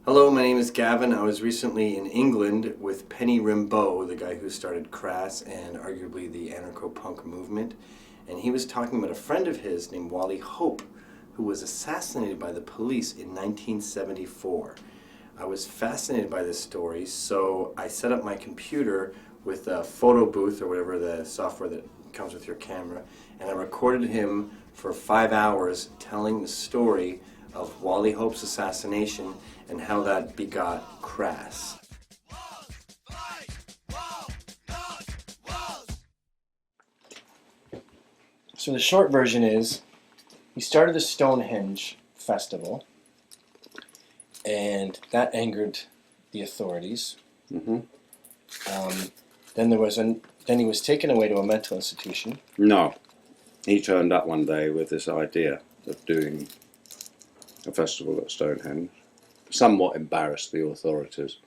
Hello, my name is Gavin. I was recently in England with Penny Rimbaud, the guy who started CRASS and arguably the anarcho-punk movement. And he was talking about a friend of his named Wally who was assassinated by the police in 1974. I was fascinated by this story, so I set up my computer with a photo booth or whatever the software that comes with your camera, and I recorded him for 5 hours telling the story of Wally Hope's assassination and how that begot CRASS. So the short version is, he started the Stonehenge Festival, and that angered the authorities. Mm-hmm. Then he was taken away to a mental institution. No, he turned up one day with this idea of doing a festival at Stonehenge. Somewhat embarrassed the authorities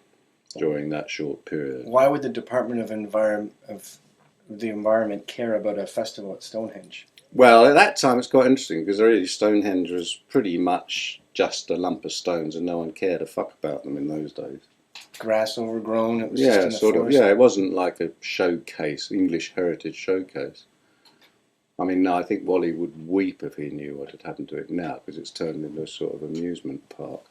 during that short period. Why would the Department of the Environment care about a festival at Stonehenge? Well, at that time it's quite interesting because really Stonehenge was pretty much just a lump of stones and no one cared a fuck about them in those days. Grass overgrown, it was Yeah, just in sort the of. forest. Yeah, it wasn't like a showcase, English heritage showcase. I mean, I think Wally would weep if he knew what had happened to it now because it's turned into a sort of amusement park.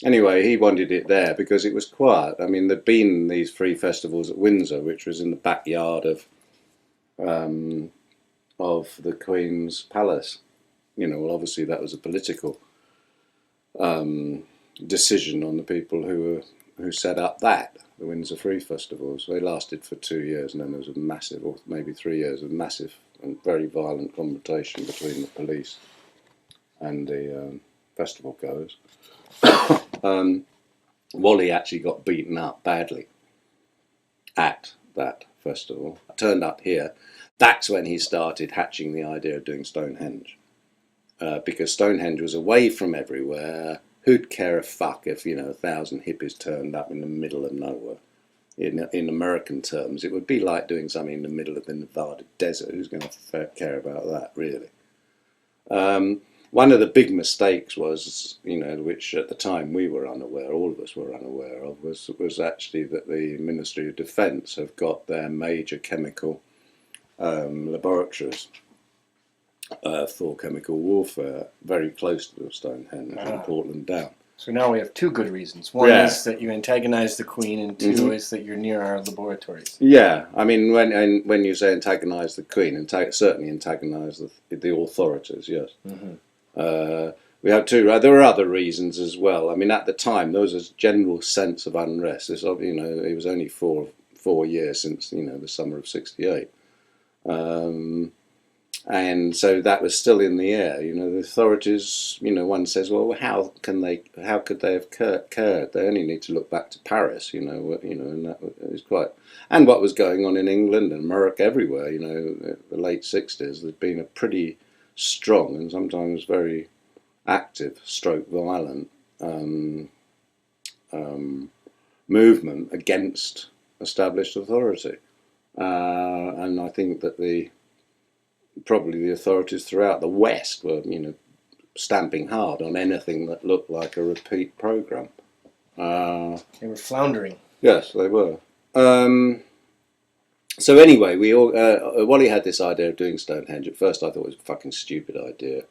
Anyway, he wanted it there because it was quiet. I mean, there'd been these free festivals at Windsor, which was in the backyard of the Queen's Palace. You know, well, obviously that was a political decision on the people who set up the Windsor Free Festivals. They lasted for 2 years, and then there was a massive, or maybe 3 years, of massive and very violent confrontation between the police and the festival goers. Wally actually got beaten up badly at that festival. Turned up here. That's when he started hatching the idea of doing Stonehenge. Because Stonehenge was away from everywhere. Who'd care a fuck if, 1,000 hippies turned up in the middle of nowhere? In American terms, it would be like doing something in the middle of the Nevada desert. Who's going to care about that, really? One of the big mistakes was, which at the time we were unaware, all of us were unaware of, was actually that the Ministry of Defence have got their major chemical laboratories for chemical warfare very close to the Stonehenge in Portland Down. So now we have two good reasons. One is that you antagonize the Queen, and two is that you're near our laboratories. Yeah, I mean, when you say antagonise the Queen, certainly antagonise the authorities, yes. We have two. There were other reasons as well. I mean, at the time, there was a general sense of unrest. It was only four years since, the summer of '68. And so that was still in the air. The authorities, one says, well, how could they have cared? They only need to look back to Paris, and that was quite, and what was going on in England and America, everywhere, the late '60s, there'd been a pretty strong and sometimes very active, stroke violent movement against established authority. And I think that probably the authorities throughout the West were, stamping hard on anything that looked like a repeat programme. They were floundering. Yes, they were. So anyway, Wally had this idea of doing Stonehenge. At first I thought it was a fucking stupid idea.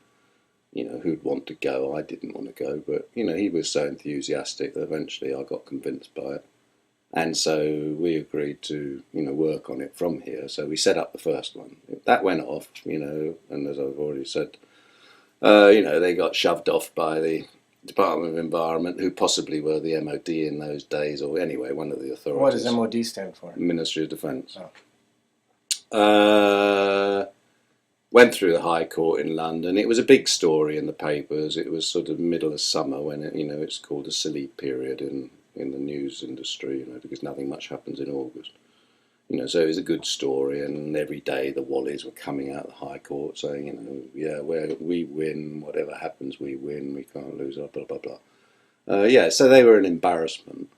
Who'd want to go? I didn't want to go, but, he was so enthusiastic that eventually I got convinced by it. And so we agreed to, work on it from here. So we set up the first one. That went off, and as I've already said, they got shoved off by the Department of Environment, who possibly were the MOD in those days, or anyway, one of the authorities. What does MOD stand for? Ministry of Defence. Oh. Went through the High Court in London. It was a big story in the papers. It was sort of middle of summer when it's called a silly period in the news industry, because nothing much happens in August. So it was a good story, and every day the Wallies were coming out of the High Court saying, we win, whatever happens, we win, we can't lose, blah, blah, blah. So they were an embarrassment.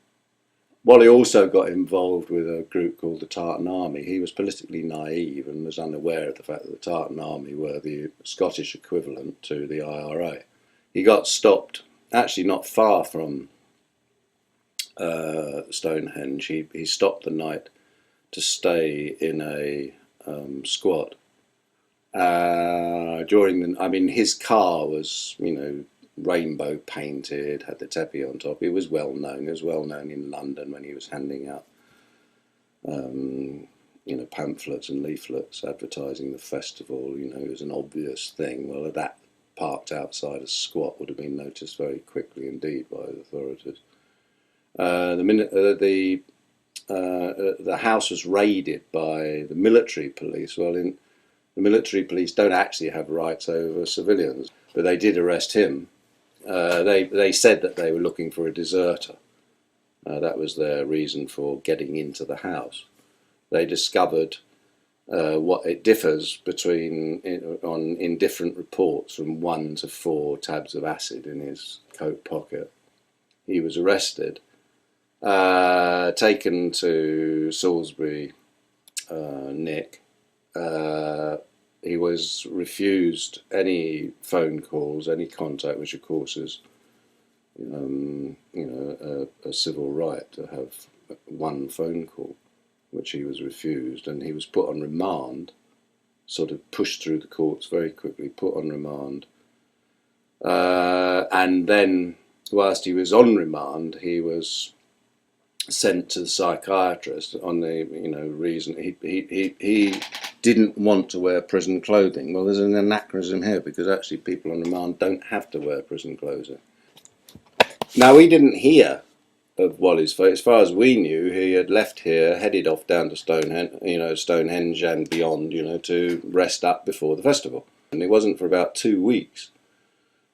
Wally also got involved with a group called the Tartan Army. He was politically naive and was unaware of the fact that the Tartan Army were the Scottish equivalent to the IRA. He got stopped, actually not far from Stonehenge, he stopped the night to stay in a squat. His car was, rainbow painted, had the teppy on top. It was well known. It was well known in London when he was handing out, pamphlets and leaflets advertising the festival. It was an obvious thing. Well, that parked outside a squat would have been noticed very quickly indeed by the authorities. The house was raided by the military police. Well, the military police don't actually have rights over civilians, but they did arrest him. They said that they were looking for a deserter. That was their reason for getting into the house. They discovered what it differs between in different reports from 1 to 4 tabs of acid in his coat pocket. He was arrested, taken to Salisbury, Nick. He was refused any phone calls, any contact, which of course is, a civil right to have one phone call, which he was refused, and he was put on remand, sort of pushed through the courts very quickly, put on remand, and then, whilst he was on remand, he was sent to the psychiatrist on the reason he didn't want to wear prison clothing. Well, there's an anachronism here, because actually people on remand don't have to wear prison clothing. Now, we didn't hear of Wally's fate. As far as we knew, he had left here, headed off down to Stonehenge and beyond, to rest up before the festival. And it wasn't for about 2 weeks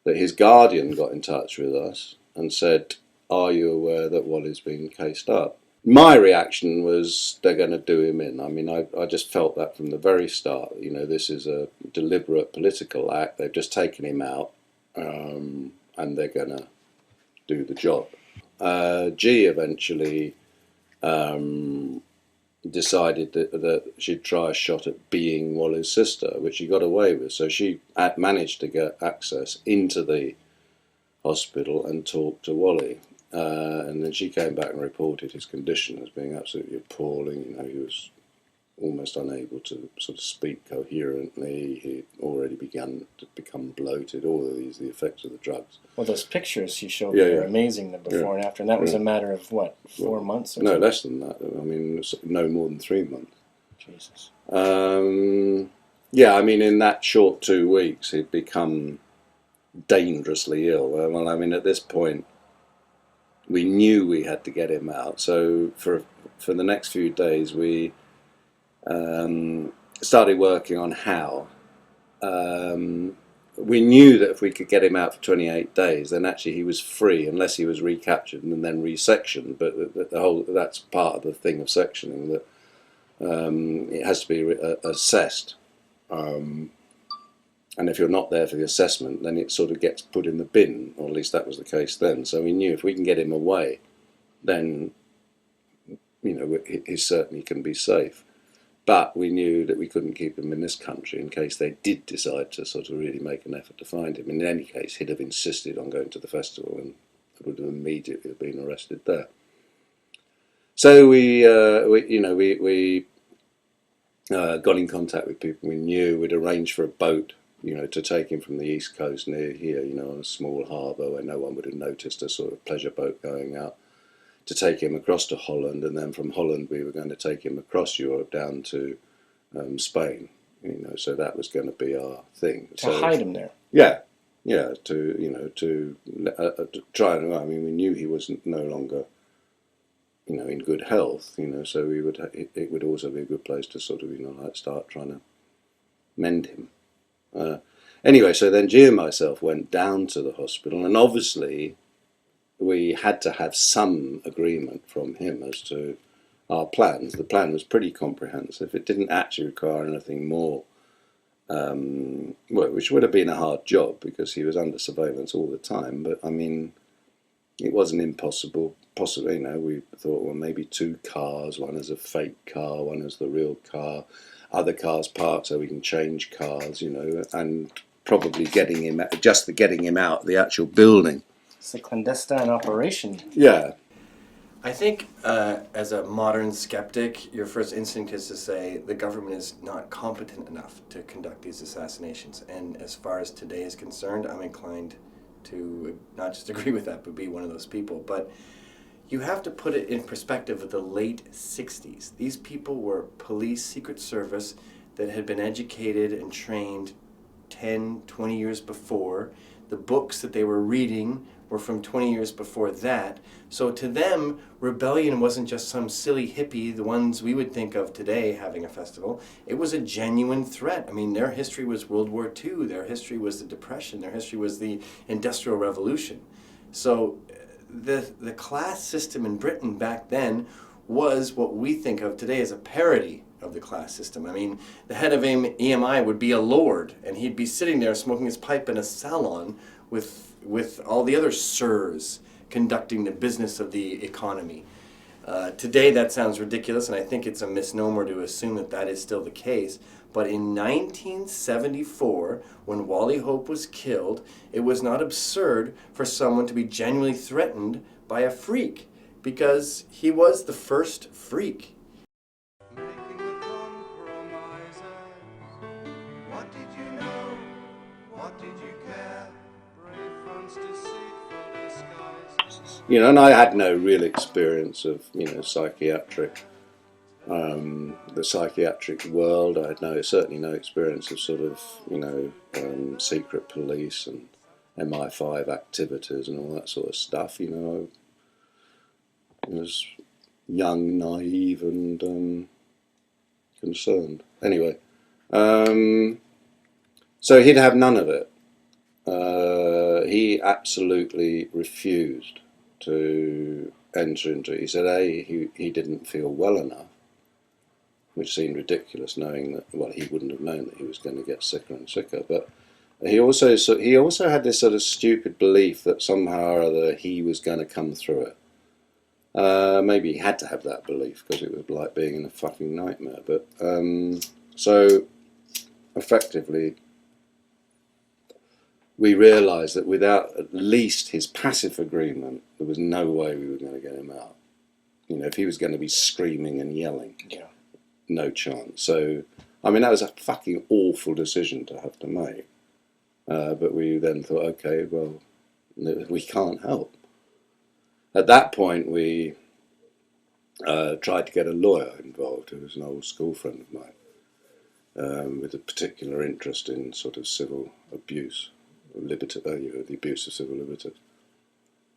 that his guardian got in touch with us and said, "Are you aware that Wally's been cased up?" My reaction was, they're going to do him in. I just felt that from the very start. This is a deliberate political act. They've just taken him out, and they're going to do the job. G eventually decided that she'd try a shot at being Wally's sister, which she got away with. So she managed to get access into the hospital and talk to Wally. And then she came back and reported his condition as being absolutely appalling. He was almost unable to sort of speak coherently. He'd already begun to become bloated. All of these, the effects of the drugs. Well, those pictures you showed me were amazing, the before and after, and that was a matter of, what, 4 months? Or something? Less than that. No more than 3 months. Jesus. In that short 2 weeks, he'd become dangerously ill. At this point, we knew we had to get him out. So for the next few days, we started working on how. We knew that if we could get him out for 28 days, then actually he was free, unless he was recaptured and then resectioned. But that's part of the thing of sectioning, that it has to be assessed. And if you're not there for the assessment, then it sort of gets put in the bin, or at least that was the case then. So we knew if we can get him away, then he certainly can be safe. But we knew that we couldn't keep him in this country in case they did decide to sort of really make an effort to find him. In any case, he'd have insisted on going to the festival and would have immediately been arrested there. So we got in contact with people we knew. We'd arranged for a boat, to take him from the east coast near here, on a small harbour where no one would have noticed, a sort of pleasure boat going out, to take him across to Holland, and then from Holland we were going to take him across Europe down to Spain. So that was going to be our thing. To hide him there. Yeah, to try and. We knew he was no longer, in good health. So it would also be a good place to sort of, start trying to mend him. Anyway, so then G and myself went down to the hospital, and obviously we had to have some agreement from him as to our plans. The plan was pretty comprehensive. It didn't actually require anything more, which would have been a hard job because he was under surveillance all the time. But it wasn't impossible. Possibly, we thought, well, maybe 2 cars, one as a fake car, one as the real car, other cars parked so we can change cars, and probably getting him out of the actual building. It's a clandestine operation. Yeah. I think as a modern skeptic, your first instinct is to say the government is not competent enough to conduct these assassinations. And as far as today is concerned, I'm inclined to not just agree with that, but be one of those people. But you have to put it in perspective of the late 60s. These people were police, Secret Service that had been educated and trained 10, 20 years before. The books that they were reading were from 20 years before that. So to them, rebellion wasn't just some silly hippie, the ones we would think of today having a festival. It was a genuine threat. I mean, their history was World War II, their history was the Depression, their history was the Industrial Revolution. So the class system in Britain back then was what we think of today as a parody of the class system. I mean, the head of EMI would be a lord, and he'd be sitting there smoking his pipe in a salon with all the other sirs conducting the business of the economy. Today that sounds ridiculous, and I think it's a misnomer to assume that that is still the case. But in 1974, when Wally Hope was killed, it was not absurd for someone to be genuinely threatened by a freak, because he was the first freak. Making the compromises. What did you know? What did you care? Brave fronts, deceitful disguises. You know, and I had no real experience of, you know, the psychiatric world. I had certainly no experience of sort of, you know, secret police and MI5 activities and all that sort of stuff. You know, I was young, naive, and concerned. Anyway, so he'd have none of it. He absolutely refused to enter into it. He said, he didn't feel well enough, which seemed ridiculous, knowing that, well, he wouldn't have known that he was going to get sicker and sicker. But he also had this sort of stupid belief that somehow or other he was going to come through it. Maybe he had to have that belief because it was like being in a fucking nightmare. But so effectively, we realised that without at least his passive agreement, there was no way we were going to get him out. You know, if he was going to be screaming and yelling, Yeah. no chance. So, I mean, that was a fucking awful decision to have to make. But we then thought, okay, well, we can't help. At that point, we tried to get a lawyer involved, who was an old school friend of mine, with a particular interest in sort of civil abuse. The abuse of civil liberties,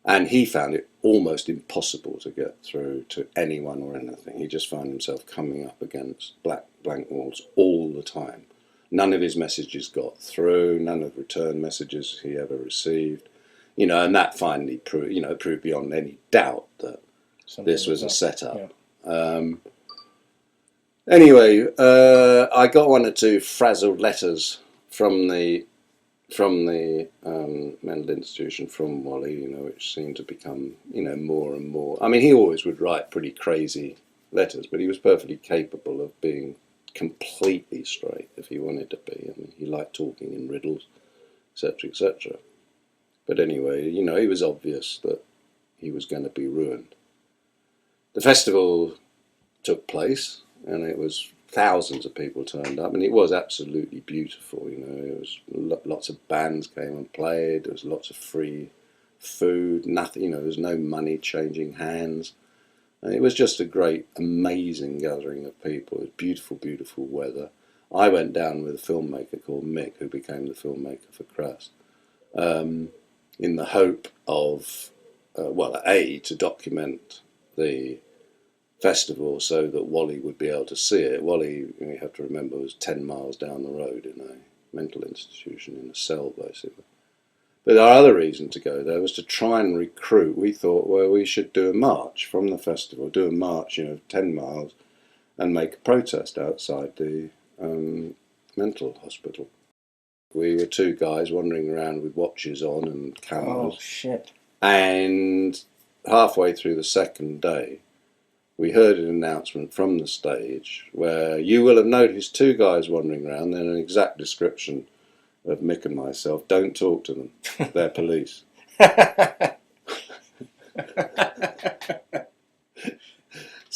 and he found it almost impossible to get through to anyone or anything. He just found himself coming up against blank walls all the time. None of his messages got through. None of the return messages he ever received. You know, and that finally proved beyond any doubt that this was a setup. Yeah. Anyway, I got one or two frazzled letters from the mental institution, from Wally, you know, which seemed to become, you know, more and more. I mean, he always would write pretty crazy letters, but he was perfectly capable of being completely straight if he wanted to be. I mean, he liked talking in riddles, etc., etc. But anyway, you know, it was obvious that he was going to be ruined. The festival took place, and it was thousands of people turned up, and it was absolutely beautiful. You know, it was lots of bands came and played. There was lots of free food. Nothing, you know, there was no money changing hands. And it was just a great, amazing gathering of people. It was beautiful, beautiful weather. I went down with a filmmaker called Mick, who became the filmmaker for CRASS, in the hope of, to document the festival so that Wally would be able to see it. Wally, we have to remember, was 10 miles down the road in a mental institution, in a cell basically. But our other reason to go there was to try and recruit. We thought, well, we should do a march from the festival, do a march, you know, 10 miles, and make a protest outside the mental hospital. We were two guys wandering around with watches on and cameras. Oh, shit. And halfway through the second day, we heard an announcement from the stage where you will have noticed two guys wandering around, and an exact description of Mick and myself. Don't talk to them. They're police.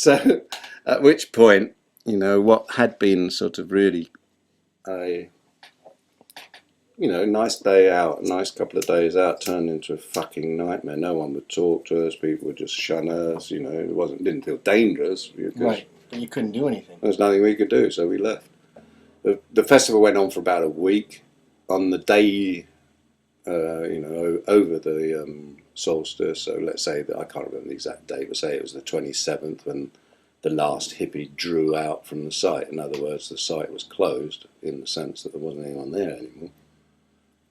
So, at which point, you know, what had been sort of really a, you know, nice day out, a nice couple of days out, turned into a fucking nightmare. No one would talk to us. People would just shun us. You know, didn't feel dangerous. Right, but you couldn't do anything. There was nothing we could do, so we left. The festival went on for about a week. On the day, you know, over the solstice, so let's say that, I can't remember the exact date, but say it was the 27th when the last hippie drew out from the site. In other words, the site was closed in the sense that there wasn't anyone there anymore.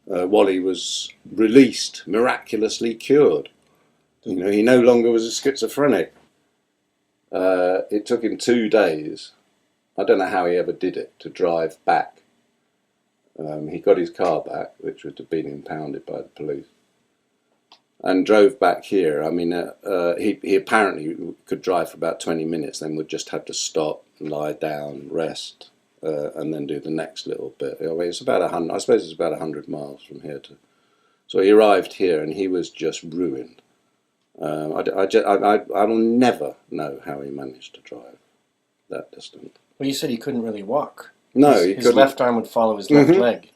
Wally was released, miraculously cured. You know, he no longer was a schizophrenic. It took him 2 days. I don't know how he ever did it, to drive back. He got his car back, which had been impounded by the police, and drove back here. I mean, he apparently could drive for about 20 minutes, then would just have to stop, lie down, rest, and then do the next little bit. I mean, it's about 100. I suppose it's about 100 miles from here to. So he arrived here, and he was just ruined. I will never know how he managed to drive that distance. Well, you said he couldn't really walk. No, his left arm would follow his left leg.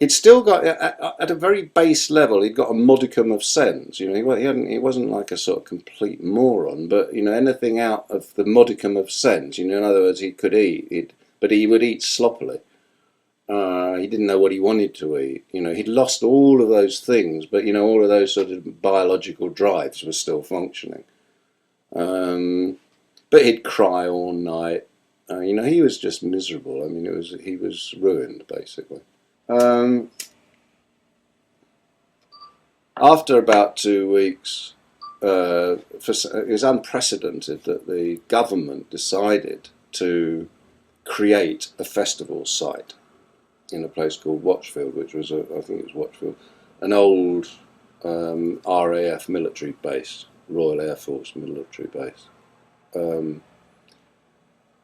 He'd still got, at a very base level, he'd got a modicum of sense. You know, he wasn't like a sort of complete moron, but, you know, anything out of the modicum of sense, you know, in other words, he could eat, but he would eat sloppily. He didn't know what he wanted to eat. You know, he'd lost all of those things, but, you know, all of those sort of biological drives were still functioning. But he'd cry all night. You know, he was just miserable. I mean, he was ruined, basically. After about 2 weeks, it was unprecedented that the government decided to create a festival site in a place called Watchfield, which was, I think it was Watchfield, an old RAF military base, Royal Air Force military base.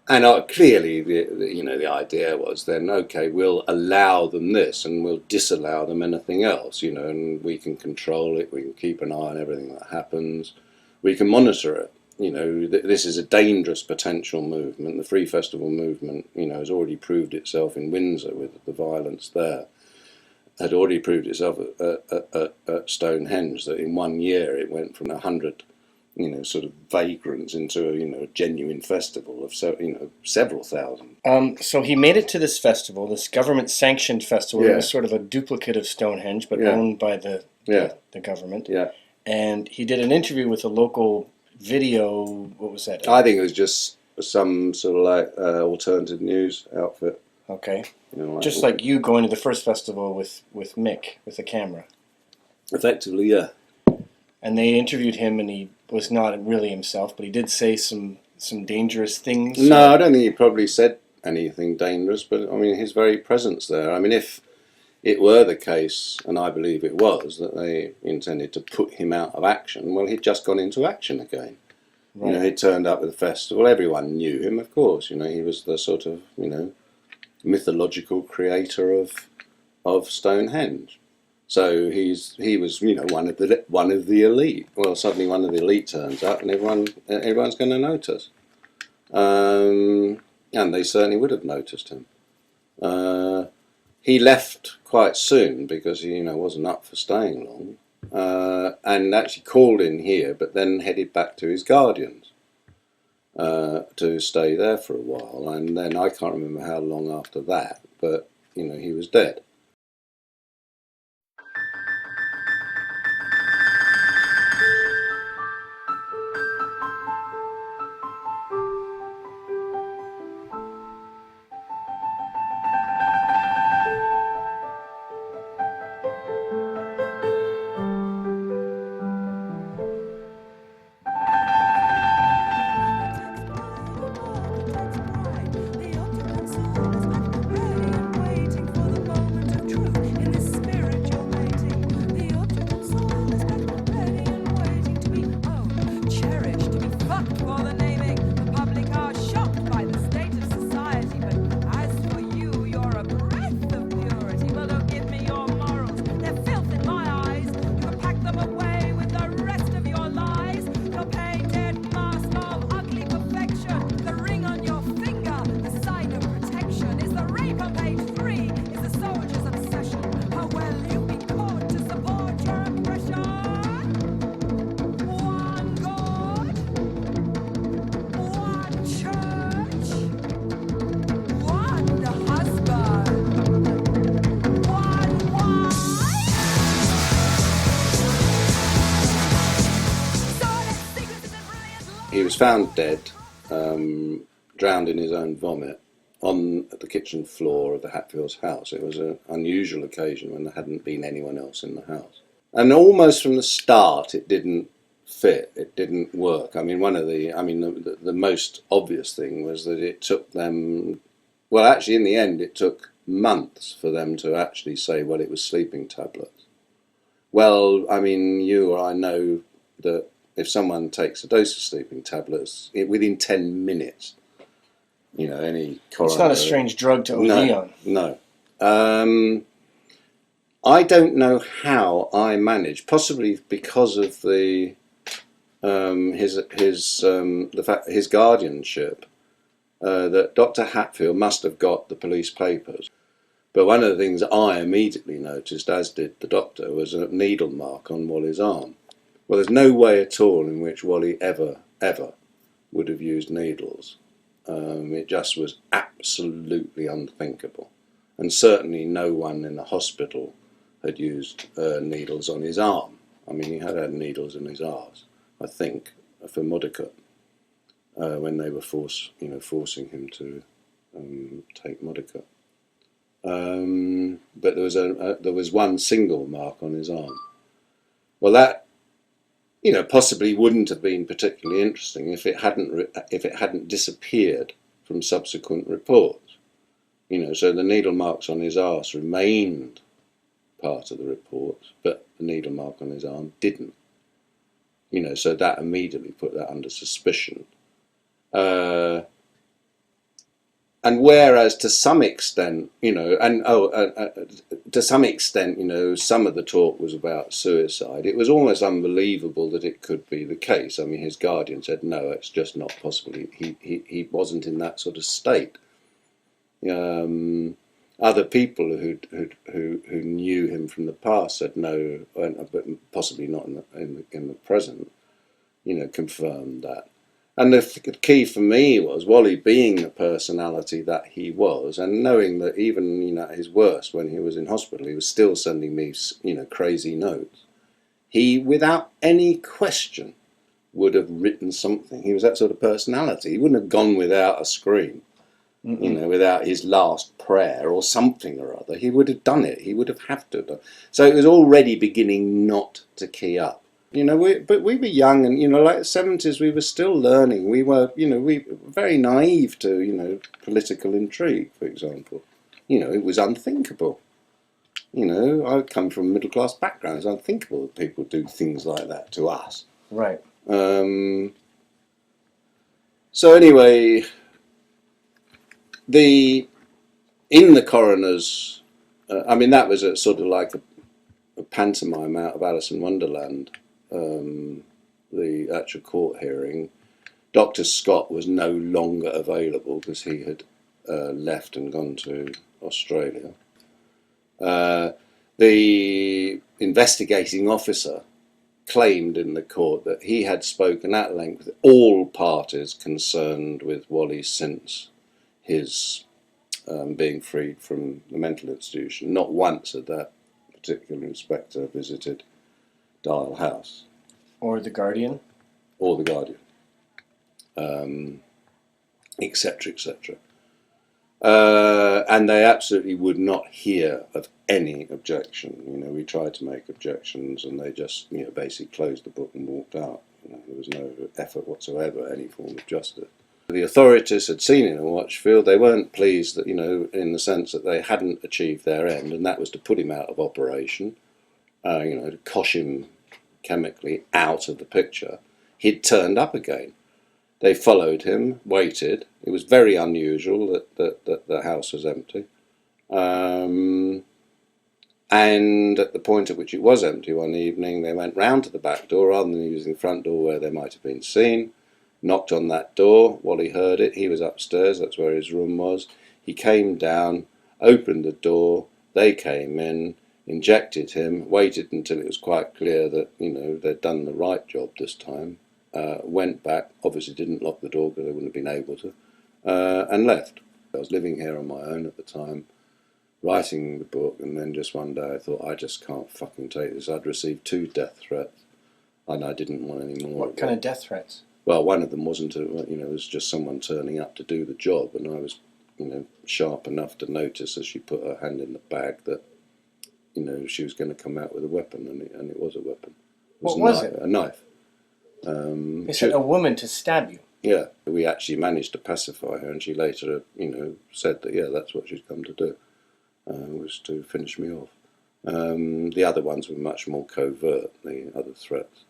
And clearly, the idea was then, okay, we'll allow them this, and we'll disallow them anything else, you know, and we can control it, we can keep an eye on everything that happens, we can monitor it. You know, this is a dangerous potential movement. The Free Festival movement, you know, has already proved itself in Windsor with the violence there. Had already proved itself at Stonehenge, that in 1 year it went from 100. You know, sort of vagrants into a genuine festival of several thousand. So he made it to this festival, this government-sanctioned festival. It was sort of a duplicate of Stonehenge, but owned by the government. Yeah. And he did an interview with a local video. What was that? I think it was just some sort of like alternative news outfit. Okay. You know, just like you going to the first festival with Mick with a camera. Effectively, yeah. And they interviewed him, and he was not really himself, but he did say some dangerous things. No, I don't think he probably said anything dangerous, but I mean his very presence there. I mean, if it were the case, and I believe it was, that they intended to put him out of action, well, he'd just gone into action again. Right. You know, he turned up at the festival. Everyone knew him, of course. You know, he was the sort of, you know, mythological creator of Stonehenge. So he was, you know, one of the elite. Well, suddenly one of the elite turns up, and everyone's going to notice. And they certainly would have noticed him. He left quite soon because he, you know, wasn't up for staying long, and actually called in here, but then headed back to his guardians to stay there for a while. And then I can't remember how long after that, but you know, he was dead. He was found dead, drowned in his own vomit, on the kitchen floor of the Hatfields' house. It was an unusual occasion when there hadn't been anyone else in the house. And almost from the start, it didn't fit. It didn't work. I mean, the most obvious thing was that it took them, well, actually, in the end, it took months for them to actually say, well, it was sleeping tablets. Well, I mean, you or I know that if someone takes a dose of sleeping tablets, within 10 minutes, you know, any coroner... It's not a strange drug to OD on. No. I don't know how I managed, possibly because of the fact his guardianship, that Dr. Hatfield must have got the police papers. But one of the things I immediately noticed, as did the doctor, was a needle mark on Wally's arm. Well, there's no way at all in which Wally ever would have used needles. It just was absolutely unthinkable. And certainly no one in the hospital had used needles on his arm. I mean, he had needles in his arse, I think, for Modicum, when they were forcing him to take Modicum. But there was one single mark on his arm. Well, that, you know, possibly wouldn't have been particularly interesting if it hadn't disappeared from subsequent reports. You know, so the needle marks on his arse remained part of the report, but the needle mark on his arm didn't. You know, so that immediately put that under suspicion. And whereas to some extent, you know, to some extent, you know, some of the talk was about suicide, it was almost unbelievable that it could be the case. I mean, his guardian said, no, it's just not possible. He wasn't in that sort of state. Other people who knew him from the past said no, but possibly not in the present, you know, confirmed that. And the key for me was Wally being the personality that he was, and knowing that even, you know, at his worst, when he was in hospital, he was still sending me, you know, crazy notes. He, without any question, would have written something. He was that sort of personality. He wouldn't have gone without a scream, you know, without his last prayer or something or other. He would have done it. He would have had to have done. So it was already beginning not to key up. You know, but we were young, and, you know, like the 70s, we were still learning. We were, you know, we were very naive to, you know, political intrigue, for example. You know, it was unthinkable. You know, I come from a middle-class background. It's unthinkable that people do things like that to us. Right. So anyway, in the coroner's, I mean, that was a sort of like a pantomime out of Alice in Wonderland. The actual court hearing, Dr. Scott was no longer available because he had left and gone to Australia. The investigating officer claimed in the court that he had spoken at length with all parties concerned with Wally since his being freed from the mental institution. Not once had that particular inspector visited Dial House. Or the Guardian. Or the Guardian. Etc., etc. And they absolutely would not hear of any objection. You know, we tried to make objections and they just, you know, basically closed the book and walked out. You know, there was no effort whatsoever at any form of justice. The authorities had seen in Watchfield, they weren't pleased that, you know, in the sense that they hadn't achieved their end, and that was to put him out of operation, you know, to cosh him chemically out of the picture. He'd turned up again. They followed him, waited. It was very unusual that the house was empty. And at the point at which it was empty one evening, they went round to the back door rather than using the front door where they might have been seen. Knocked on that door. Wally heard it. He was upstairs. That's where his room was. He came down, opened the door. They came in, injected him, waited until it was quite clear that, you know, they'd done the right job this time, went back, obviously didn't lock the door because they wouldn't have been able to, and left. I was living here on my own at the time, writing the book, and then just one day I thought, I just can't fucking take this. I'd received 2 death threats, and I didn't want any more. What kind of death threats? well, one of them wasn't, it was just someone turning up to do the job, and I was, sharp enough to notice as she put her hand in the bag that, she was going to come out with a weapon, and it was a weapon. What was it? A knife. They said a woman to stab you. Yeah, we actually managed to pacify her, and she later, said that, yeah, that's what she'd come to do, was to finish me off. The other ones were much more covert, the other threats.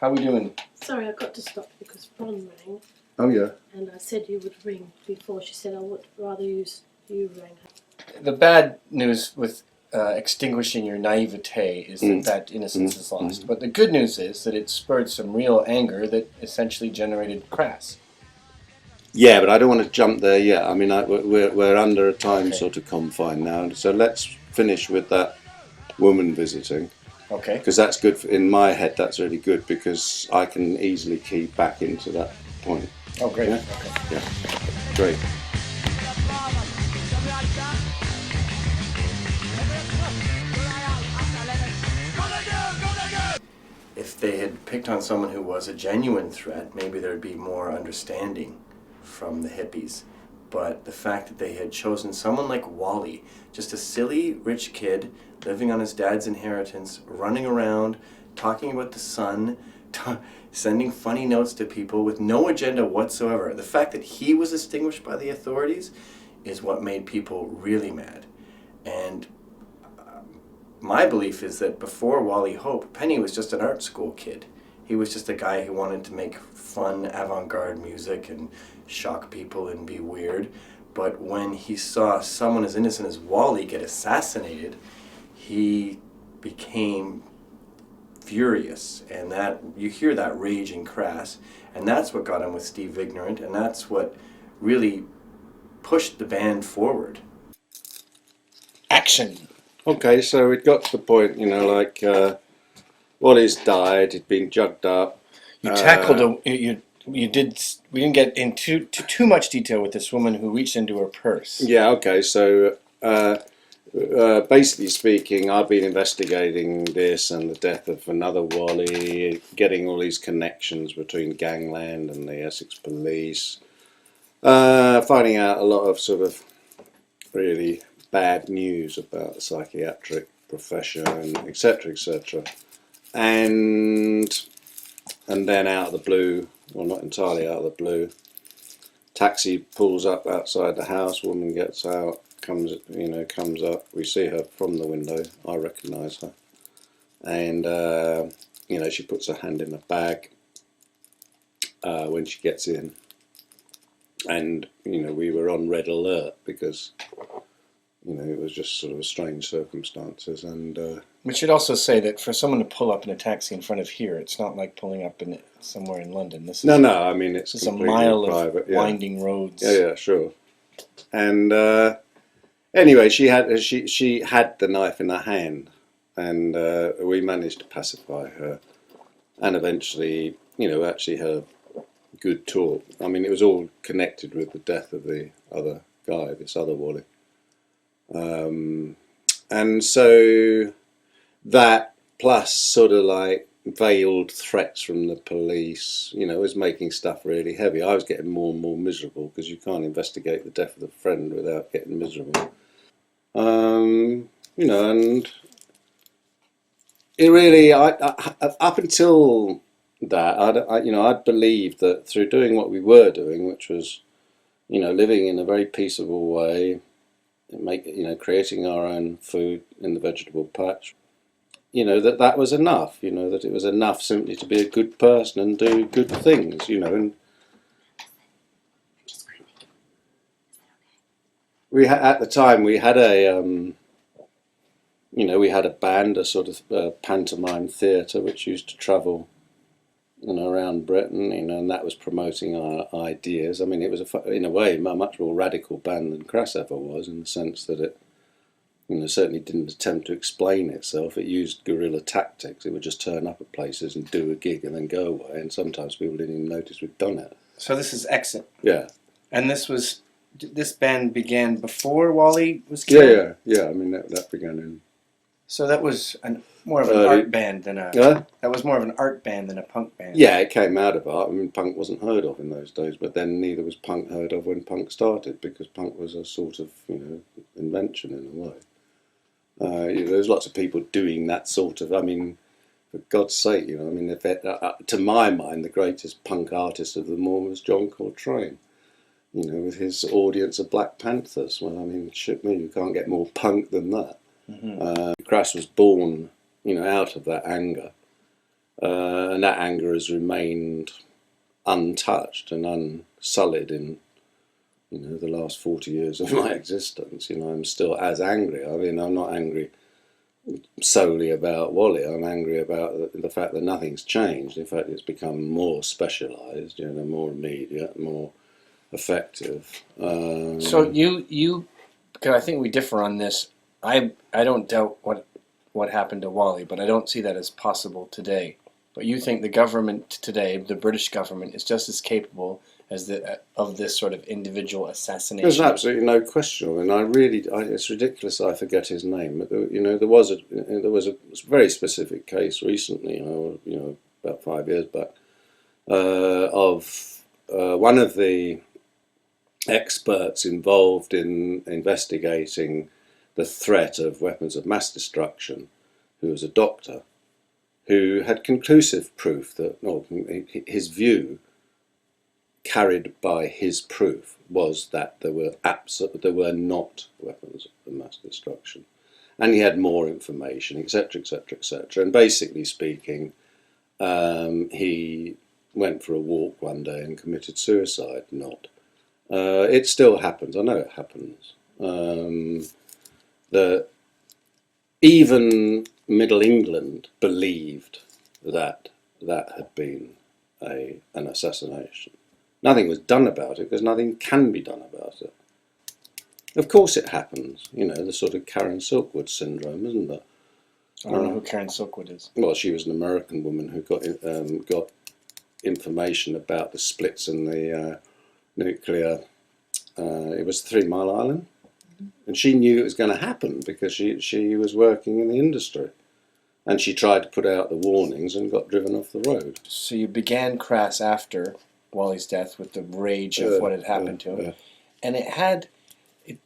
How are we doing? Sorry, I got to stop because Ron rang. Oh, yeah. And I said you would ring before. She said I would rather you rang her. The bad news with extinguishing your naivete is that innocence is lost. But the good news is that it spurred some real anger that essentially generated CRASS. Yeah, but I don't want to jump there yet. I mean, we're under a time sort of confine now, so let's finish with that woman visiting. Okay. Because that's good, in my head that's really good, because I can easily key back into that point. Oh, great. Yeah? Okay. Yeah, great. If they had picked on someone who was a genuine threat, maybe there'd be more understanding from the hippies. But the fact that they had chosen someone like Wally, just a silly rich kid living on his dad's inheritance, running around, talking about the sun, sending funny notes to people with no agenda whatsoever. The fact that he was extinguished by the authorities is what made people really mad. And my belief is that before Wally Hope, Penny was just an art school kid. He was just a guy who wanted to make fun, avant-garde music and shock people and be weird. But when he saw someone as innocent as Wally get assassinated, he became furious. And that you hear that rage in CRASS. And that's what got him with Steve Ignorant, and that's what really pushed the band forward. Action! Okay, so it got to the point, Wally's died, he'd been jugged up. You tackled we didn't get into too much detail with this woman who reached into her purse. Yeah, okay, so basically speaking, I've been investigating this and the death of another Wally, getting all these connections between gangland and the Essex police, finding out a lot of sort of really bad news about the psychiatric profession, etc., etc. And then out of the blue, well, not entirely out of the blue, taxi pulls up outside the house, woman gets out, comes up, we see her from the window, I recognise her, and she puts her hand in the bag when she gets in, and we were on red alert because it was just sort of strange circumstances. And we should also say that for someone to pull up in a taxi in front of here, it's not like pulling up in somewhere in London. This is no. I mean, it's a mile private, of winding roads. Yeah, sure. And anyway, she had the knife in her hand, and we managed to pacify her, and eventually, actually had a good talk. I mean, it was all connected with the death of the other guy, this other Wally. And so that plus sort of like veiled threats from the police, was making stuff really heavy. I was getting more and more miserable because you can't investigate the death of a friend without getting miserable. And it really, up until that, I'd believed that through doing what we were doing, which was, living in a very peaceable way, creating our own food in the vegetable patch, that was enough, that it was enough simply to be a good person and do good things, and at the time we had a we had a band, a sort of pantomime theatre which used to travel around Britain, and that was promoting our ideas. I mean, it was in a way a much more radical band than CRASS ever was, in the sense that it certainly didn't attempt to explain itself. It used guerrilla tactics. It would just turn up at places and do a gig and then go away, and sometimes people didn't even notice we'd done it. So this is Exit. Yeah. And this band began before Wally was killed? Yeah. I mean, that began in So that was more of an art band than a. That was more of an art band than a punk band. Yeah, it came out of art. I mean, punk wasn't heard of in those days, but then neither was punk heard of when punk started, because punk was a sort of, you know, invention in a way. There's lots of people doing that sort of. I mean, for God's sake, you know, I mean, to my mind, the greatest punk artist of them all was John Coltrane. You know, with his audience of Black Panthers. Well, I mean, shit me, you can't get more punk than that. CRASS was born, you know, out of that anger, and that anger has remained untouched and unsullied in, you know, the last 40 years of my existence. You know, I'm still as angry. I mean, I'm not angry solely about Wally. I'm angry about the fact that nothing's changed. In fact, it's become more specialised, you know, more immediate, more effective. So you, because I think we differ on this. I don't doubt what happened to Wally, but I don't see that as possible today. But you think the government today, the British government, is just as capable as of this sort of individual assassination? There's absolutely no question. I mean, it's ridiculous I forget his name. But you know, there was a very specific case recently, you know, about 5 years back, of one of the experts involved in investigating the threat of weapons of mass destruction, who was a doctor, who had conclusive proof that, or his view carried by his proof was that there were not weapons of mass destruction, and he had more information, etc., etc., etc. And basically speaking, he went for a walk one day and committed suicide. It still happens. I know it happens. That even Middle England believed that had been an assassination. Nothing was done about it because nothing can be done about it. Of course it happens, you know, the sort of Karen Silkwood syndrome, isn't it? I don't know who Karen Silkwood is. Well, she was an American woman who got information about the splits in the nuclear. It was 3 Mile Island. And she knew it was going to happen because she was working in the industry. And she tried to put out the warnings and got driven off the road. So you began CRASS after Wally's death with the rage of what had happened to him. And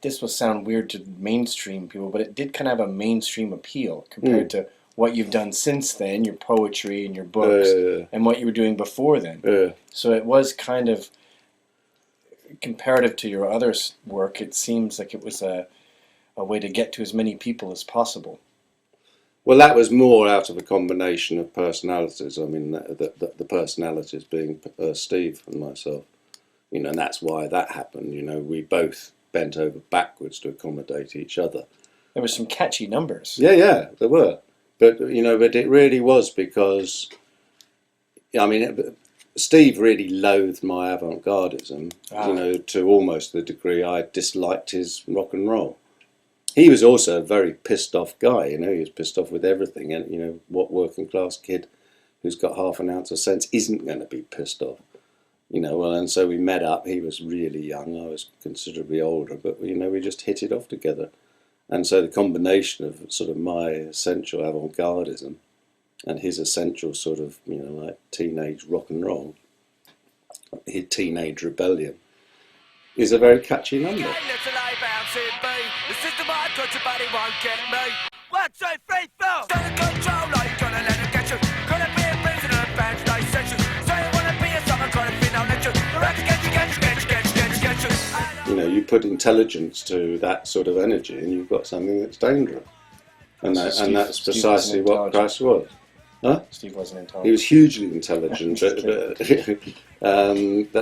this will sound weird to mainstream people, but it did kind of have a mainstream appeal compared to what you've done since then, your poetry and your books, and what you were doing before then. So it was kind of, comparative to your other work, it seems like it was a way to get to as many people as possible. Well, that was more out of a combination of personalities. I mean, the personalities being Steve and myself, you know, and that's why that happened. You know, we both bent over backwards to accommodate each other. There were some catchy numbers. Yeah, there were. But, you know, but it really was because, I mean, Steve really loathed my avant-gardism, you know, to almost the degree I disliked his rock and roll. He was also a very pissed off guy, you know, he was pissed off with everything. And, you know, what working class kid who's got half an ounce of sense isn't going to be pissed off? You know, well, and so we met up. He was really young, I was considerably older, but, you know, we just hit it off together. And so the combination of sort of my essential avant-gardism and his essential sort of, you know, like teenage rock and roll, his teenage rebellion, is a very catchy number. You know, you put intelligence to that sort of energy and you've got something that's dangerous. And that's precisely what CRASS was. Huh? Steve wasn't intelligent. He was hugely intelligent, but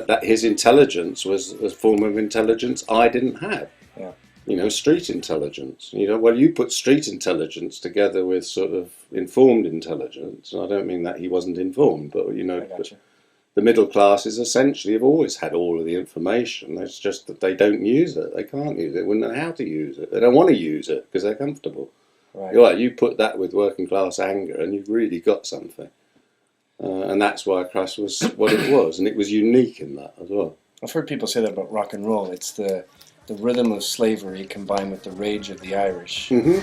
that his intelligence was a form of intelligence I didn't have. Yeah. You know, street intelligence. You know, well, you put street intelligence together with sort of informed intelligence. And I don't mean that he wasn't informed, but you know, the middle classes essentially have always had all of the information. It's just that they don't use it. They can't use it. They wouldn't know how to use it. They don't want to use it because they're comfortable. Right. Right, you put that with working class anger and you've really got something. And that's why CRASS was what it was, and it was unique in that as well. I've heard people say that about rock and roll. It's the the rhythm of slavery combined with the rage of the Irish. Mm-hmm.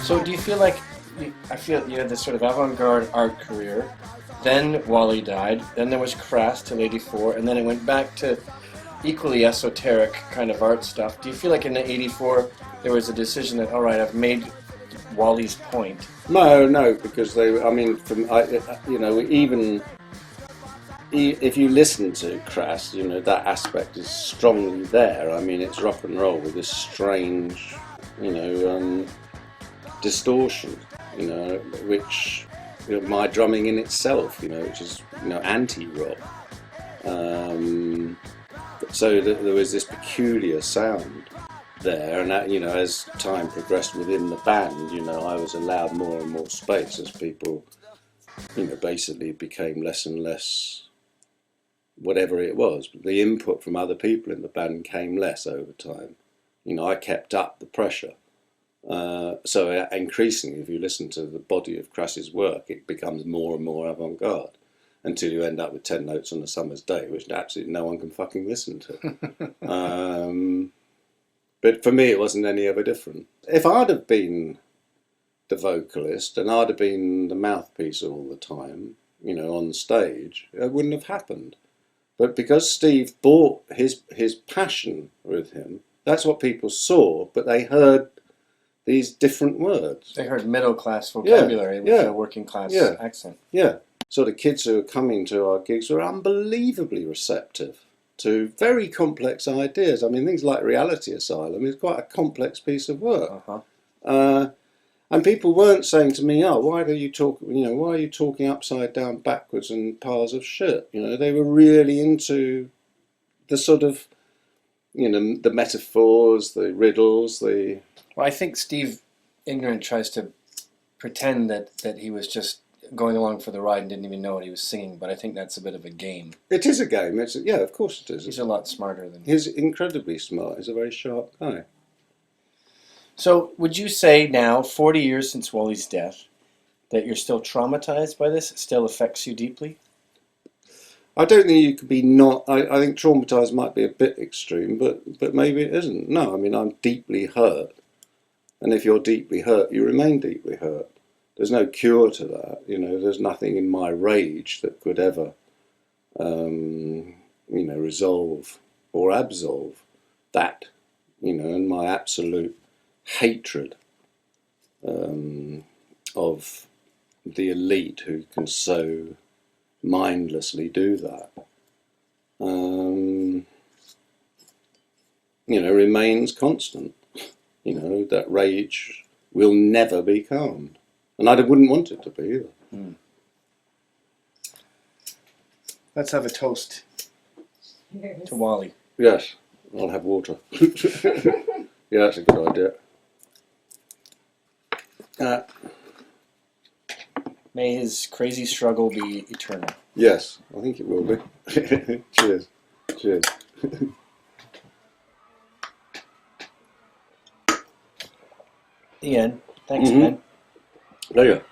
So do you feel like, I feel you had this sort of avant-garde art career, then Wally died, then there was Crass till '84, and then it went back to equally esoteric kind of art stuff. Do you feel like in '84 there was a decision that, all right, I've made Wally's point? No, because they, I mean, you know, even if you listen to Crass, you know, that aspect is strongly there. I mean, it's rock and roll with this strange, you know, distortion, you know, which, you know, my drumming in itself, you know, which is, you know, anti-rock. So there was this peculiar sound there, and that, you know, as time progressed within the band, you know, I was allowed more and more space as people, you know, basically became less and less whatever it was. But the input from other people in the band came less over time. You know, I kept up the pressure. So increasingly, if you listen to the body of Crass's work, it becomes more and more avant-garde until you end up with 10 notes on a summer's day, which absolutely no one can fucking listen to. But for me, it wasn't any ever different. If I'd have been the vocalist and I'd have been the mouthpiece all the time, you know, on stage, it wouldn't have happened. But because Steve brought his passion with him, that's what people saw, but they heard these different words. They heard middle-class vocabulary with a working-class accent. Yeah. So the kids who were coming to our gigs were unbelievably receptive to very complex ideas. I mean, things like Reality Asylum is quite a complex piece of work. And people weren't saying to me, "Oh, why are you talking upside down, backwards, and piles of shit?" You know, they were really into the sort of, you know, the metaphors, the riddles, the. Well, I think Steve Ignorant tries to pretend that he was just going along for the ride and didn't even know what he was singing, but I think that's a bit of a game. It is a game. Yeah, of course it is. He's a lot smarter than. He's incredibly smart. He's a very sharp guy. So, would you say now, 40 years since Wally's death, that you're still traumatized by this? It still affects you deeply? I don't think you could be not. I think traumatized might be a bit extreme, but maybe it isn't. No, I mean, I'm deeply hurt. And if you're deeply hurt, you remain deeply hurt. There's no cure to that. You know, there's nothing in my rage that could ever, you know, resolve or absolve that, you know, and my absolute hatred of the elite who can so mindlessly do that, you know, remains constant. You know, that rage will never be calmed. And I wouldn't want it to be either. Mm. Let's have a toast to Wally. Yes, I'll have water. Yeah, that's a good idea. May his crazy struggle be eternal. Yes, I think it will be. Cheers. Cheers. Ian, thanks, man. Pleasure.